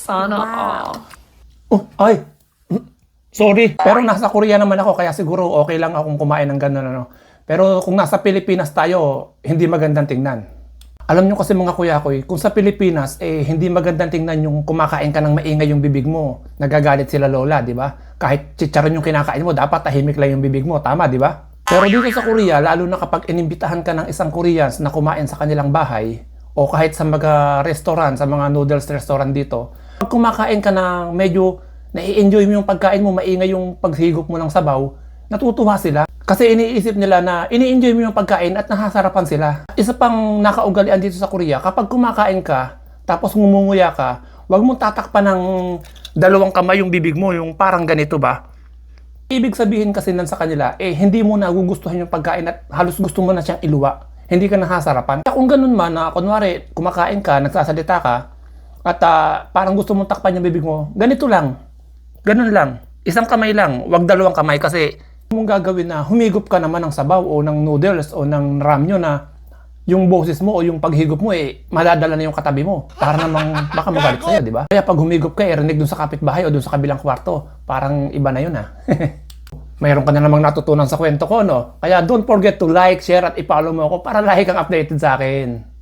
Sana all. Oh, ay! Sorry, pero nasa Korea naman ako kaya siguro okay lang akong kumain ng ganun ano. Pero kung nasa Pilipinas tayo, hindi magandang tingnan. Alam nyo kasi mga kuya ko, kung sa Pilipinas, hindi magandang tingnan yung kumakain ka ng maingay yung bibig mo. Nagagalit sila lola, di ba? Kahit chicharon yung kinakain mo, dapat tahimik lang yung bibig mo. Tama, di ba? Pero dito sa Korea, lalo na kapag inimbitahan ka ng isang Koreans na kumain sa kanilang bahay, o kahit sa mga restaurant, sa mga noodles restaurant dito, pag kumakain ka ng medyo nai-enjoy mo yung pagkain mo, maingay yung paghigop mo ng sabaw, natutuwa sila. Kasi iniisip nila na ini-enjoy mo yung pagkain at nahasarapan sila. Isa pang nakaugalian dito sa Korea, kapag kumakain ka, tapos ngumunguya ka, wag mong tatakpan ng dalawang kamay yung bibig mo, yung parang ganito ba? Ibig sabihin kasi nan sa kanila, hindi mo nagugustuhan yung pagkain at halos gusto mo na siyang iluwa. Hindi ka nahasarapan. Kung ganun man na, kunwari, kumakain ka, nagsasalita ka, at parang gusto mong takpan yung bibig mo, ganito lang. Ganun lang. Isang kamay lang, wag dalawang kamay kasi mong gagawin na humigop ka naman ng sabaw o ng noodles o ng ramyun na yung boses mo o yung paghigop mo madadala na yung katabi mo. Para namang baka magalit sa'yo, di ba? Kaya pag humigop ka, rinig dun sa kapitbahay o dun sa kabilang kwarto, parang iba na yun Mayroon ka na namang natutunan sa kwento ko, no? Kaya don't forget to like, share at i-follow mo ako para lagi kang updated sa akin.